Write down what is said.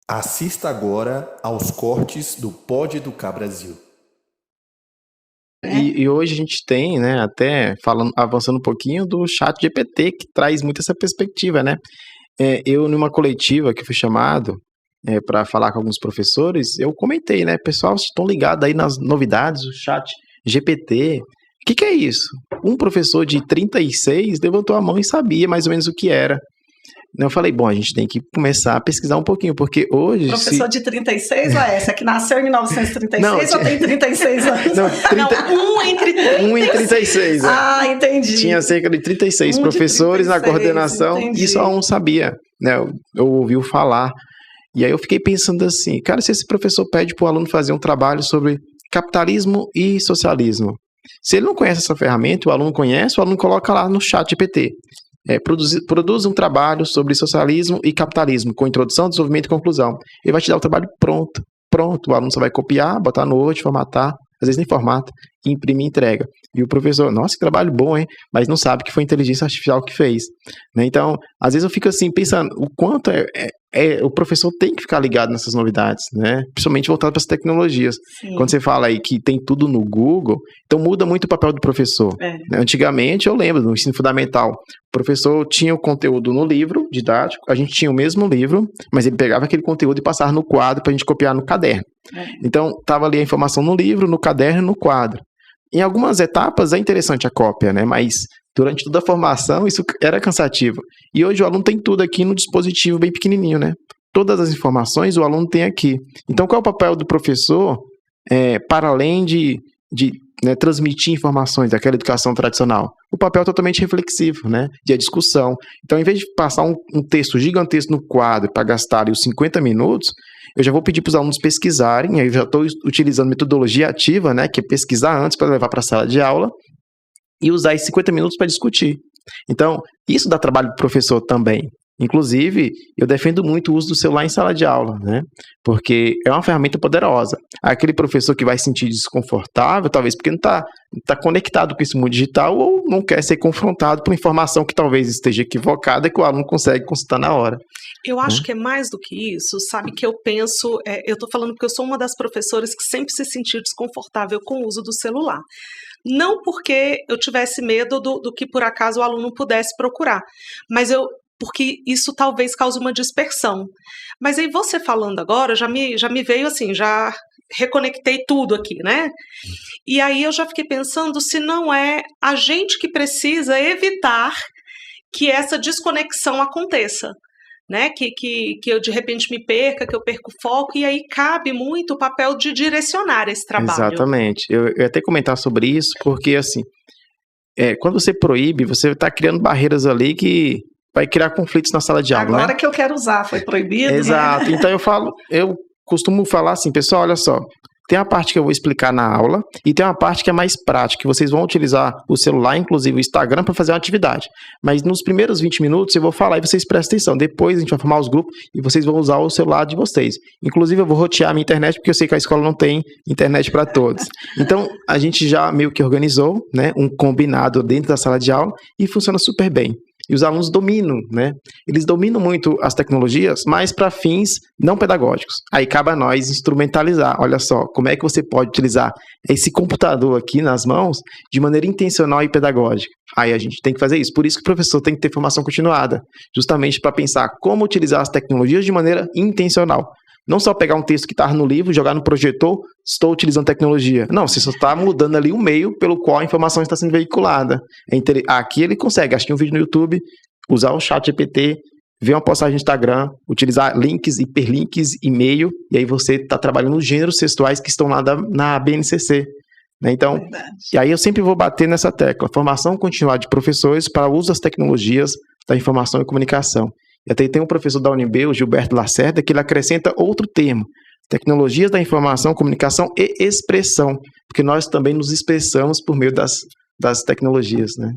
Assista agora aos cortes do Pode Educar Brasil. E hoje a gente tem, né, até falando, avançando um pouquinho do ChatGPT, que traz muito essa perspectiva, né? Eu, numa coletiva que fui chamado para falar com alguns professores, eu comentei, né? Pessoal, vocês estão ligados aí nas novidades do ChatGPT. O que é isso? Um professor de 36 levantou a mão e sabia mais ou menos o que era. Eu falei, bom, a gente tem que começar a pesquisar um pouquinho, porque hoje... Professor de 36, Laércio, é que nasceu em 1936 Não, ou tem 36 anos? Não, 30... Não, um em 36. Ah, entendi. Tinha cerca de 36 professores 36, na coordenação, entendi. E só um sabia, né? Eu ouvi falar. E aí eu fiquei pensando assim, cara, se esse professor pede para o aluno fazer um trabalho sobre capitalismo e socialismo, se ele não conhece essa ferramenta, o aluno conhece, o aluno coloca lá no ChatGPT. Produz um trabalho sobre socialismo e capitalismo, com introdução, desenvolvimento e conclusão. Ele vai te dar o trabalho pronto. O aluno só vai copiar, botar no Word, formatar, às vezes nem formata, imprimir e entrega. E o professor, nossa, que trabalho bom, hein? Mas não sabe que foi a inteligência artificial que fez. Né? Então, às vezes eu fico assim, pensando, o quanto o professor tem que ficar ligado nessas novidades, né? Principalmente voltado para as tecnologias. Sim. Quando você fala aí que tem tudo no Google, então muda muito o papel do professor. Né? Antigamente, eu lembro, no ensino fundamental, o professor tinha o conteúdo no livro didático, a gente tinha o mesmo livro, mas ele pegava aquele conteúdo e passava no quadro para a gente copiar no caderno. Então, estava ali a informação no livro, no caderno e no quadro. Em algumas etapas é interessante a cópia, né? Mas durante toda a formação isso era cansativo. E hoje o aluno tem tudo aqui no dispositivo bem pequenininho, né? Todas as informações o aluno tem aqui. Então, qual é o papel do professor para além de transmitir informações daquela educação tradicional? O papel é totalmente reflexivo, né? De a discussão. Então, em vez de passar um texto gigantesco no quadro para gastar ali os 50 minutos, eu já vou pedir para os alunos pesquisarem, aí eu já estou utilizando metodologia ativa, né? Que é pesquisar antes para levar para a sala de aula e usar esses 50 minutos para discutir. Então, isso dá trabalho para o professor também. Inclusive, eu defendo muito o uso do celular em sala de aula, né? Porque é uma ferramenta poderosa. Aquele professor que vai se sentir desconfortável, talvez porque não está conectado com esse mundo digital ou não quer ser confrontado por informação que talvez esteja equivocada e que o aluno consegue consultar na hora. Eu acho que é mais do que isso, sabe, que eu penso, eu estou falando porque eu sou uma das professoras que sempre se sentiu desconfortável com o uso do celular. Não porque eu tivesse medo do que por acaso o aluno pudesse procurar, mas porque isso talvez cause uma dispersão. Mas aí você falando agora, já me veio assim, já reconectei tudo aqui, né? E aí eu já fiquei pensando se não é a gente que precisa evitar que essa desconexão aconteça. Né? Que eu de repente me perca, que eu perco o foco, e aí cabe muito o papel de direcionar esse trabalho. Exatamente. Eu ia até comentar sobre isso, porque assim, quando você proíbe, você está criando barreiras ali que vai criar conflitos na sala de aula. Agora, né? Que eu quero usar, foi proibido. Exato. Né? Então eu costumo falar assim, pessoal, olha só. Tem a parte que eu vou explicar na aula e tem uma parte que é mais prática, que vocês vão utilizar o celular, inclusive o Instagram, para fazer uma atividade. Mas nos primeiros 20 minutos eu vou falar e vocês prestem atenção. Depois a gente vai formar os grupos e vocês vão usar o celular de vocês. Inclusive eu vou rotear a minha internet, porque eu sei que a escola não tem internet para todos. Então a gente já meio que organizou, né, um combinado dentro da sala de aula e funciona super bem. E os alunos dominam, né? Eles dominam muito as tecnologias, mas para fins não pedagógicos. Aí cabe a nós instrumentalizar. Olha só, como é que você pode utilizar esse computador aqui nas mãos de maneira intencional e pedagógica. Aí a gente tem que fazer isso. Por isso que o professor tem que ter formação continuada, justamente para pensar como utilizar as tecnologias de maneira intencional. Não só pegar um texto que está no livro, jogar no projetor, estou utilizando tecnologia. Não, você só está mudando ali o meio pelo qual a informação está sendo veiculada. Aqui ele consegue assistir um vídeo no YouTube, usar o ChatGPT, ver uma postagem no Instagram, utilizar links, hiperlinks, e-mail, e aí você está trabalhando os gêneros textuais que estão lá na BNCC. Né? Então, e aí eu sempre vou bater nessa tecla, formação continuada de professores para o uso das tecnologias da informação e comunicação. E até tem um professor da UNB, o Gilberto Lacerda, que ele acrescenta outro termo, tecnologias da informação, comunicação e expressão, porque nós também nos expressamos por meio das tecnologias, né?